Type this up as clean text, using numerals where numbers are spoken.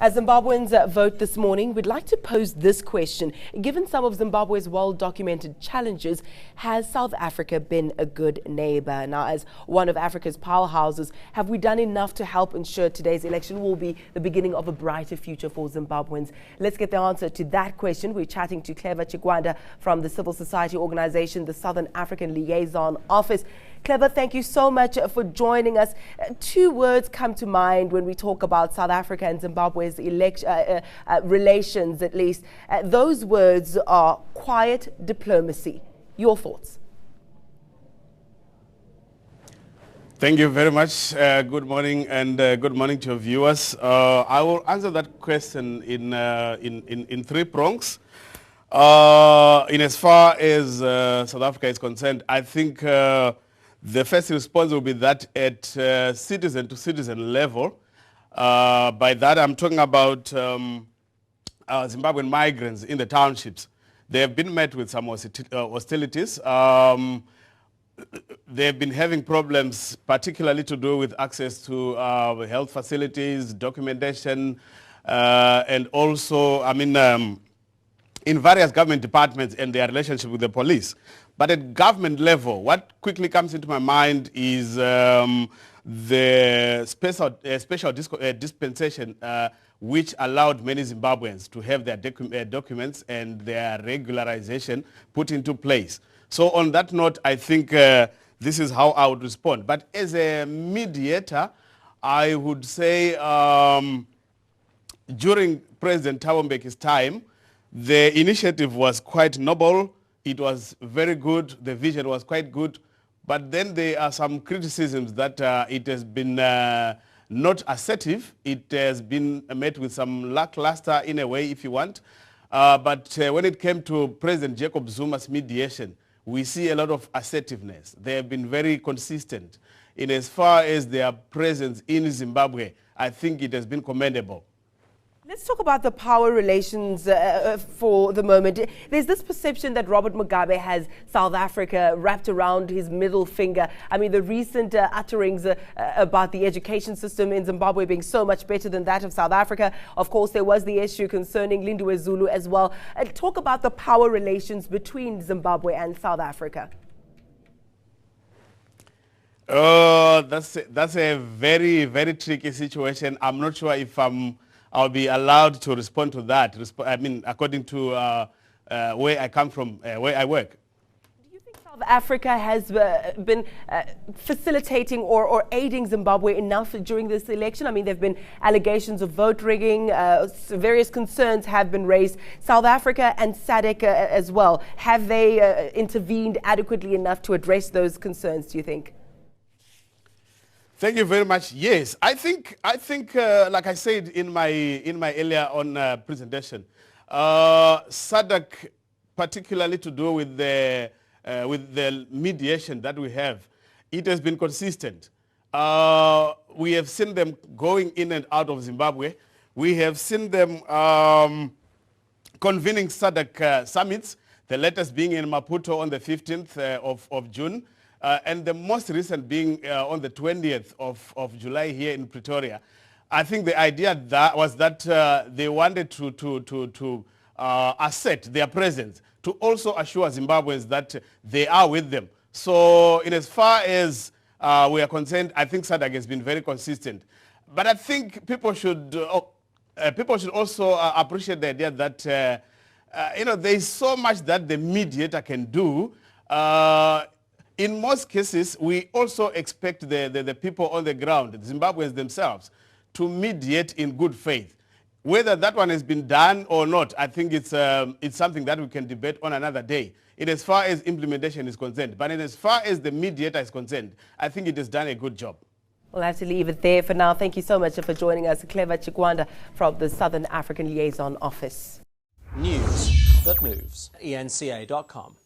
As Zimbabweans vote this morning, we'd like to pose this question. Given some of Zimbabwe's well-documented challenges, has South Africa been a good neighbor? Now, as one of Africa's powerhouses, have we done enough to help ensure today's election will be the beginning of a brighter future for Zimbabweans? Let's get the answer to that question. We're chatting to Clever Chikwanda from the civil society organization, the Southern African Liaison Office. Clever, thank you so much for joining us. Two words come to mind when we talk about South Africa and Zimbabwe's relations, at least. Those words are quiet diplomacy. Your thoughts? Thank you very much. Good morning, and good morning to your viewers. I will answer that question in three prongs. In as far as South Africa is concerned, I think the first response will be that at citizen-to-citizen level. By that, I'm talking about Zimbabwean migrants in the townships. They have been met with some hostilities. They've been having problems, particularly to do with access to health facilities, documentation, and also, in various government departments and their relationship with the police. But at government level, what quickly comes into my mind is the special dispensation which allowed many Zimbabweans to have their documents and their regularization put into place. So on that note, I think this is how I would respond. But as a mediator, I would say during President Thabo Mbeki's time, the initiative was quite noble. It was very good. The vision was quite good. But then there are some criticisms that it has been not assertive. It has been met with some lackluster in a way, if you want. But when it came to President Jacob Zuma's mediation, we see a lot of assertiveness. They have been very consistent. In as far as their presence in Zimbabwe, I think it has been commendable. Let's talk about the power relations for the moment. There's this perception that Robert Mugabe has South Africa wrapped around his middle finger. I mean, the recent utterings about the education system in Zimbabwe being so much better than that of South Africa. Of course, there was the issue concerning Lindiwe Zulu as well. Talk about the power relations between Zimbabwe and South Africa. That's a very, very tricky situation. I'm not sure if I'll be allowed to respond to that. According to where I come from, where I work. Do you think South Africa has been facilitating or aiding Zimbabwe enough during this election? I mean, there have been allegations of vote rigging. Various concerns have been raised. South Africa and SADC as well. Have they intervened adequately enough to address those concerns, do you think? Thank you very much. Yes, I think, like I said in my earlier on presentation, SADC, particularly to do with the mediation that we have, it has been consistent. We have seen them going in and out of Zimbabwe. We have seen them convening SADC summits, the latest being in Maputo on the 15th of June. And the most recent being on the 20th of July here in Pretoria. I think the idea was that they wanted to assert their presence, to also assure Zimbabweans that they are with them. So in as far as we are concerned, I think SADC has been very consistent. But I think people should also appreciate the idea that there is so much that the mediator can do. In most cases, we also expect the people on the ground, the Zimbabweans themselves, to mediate in good faith. Whether that one has been done or not, I think it's something that we can debate on another day, in as far as implementation is concerned. But in as far as the mediator is concerned, I think it has done a good job. We'll have to leave it there for now. Thank you so much for joining us. Clever Chikwanda from the Southern African Liaison Office. News that moves. eNCA.com.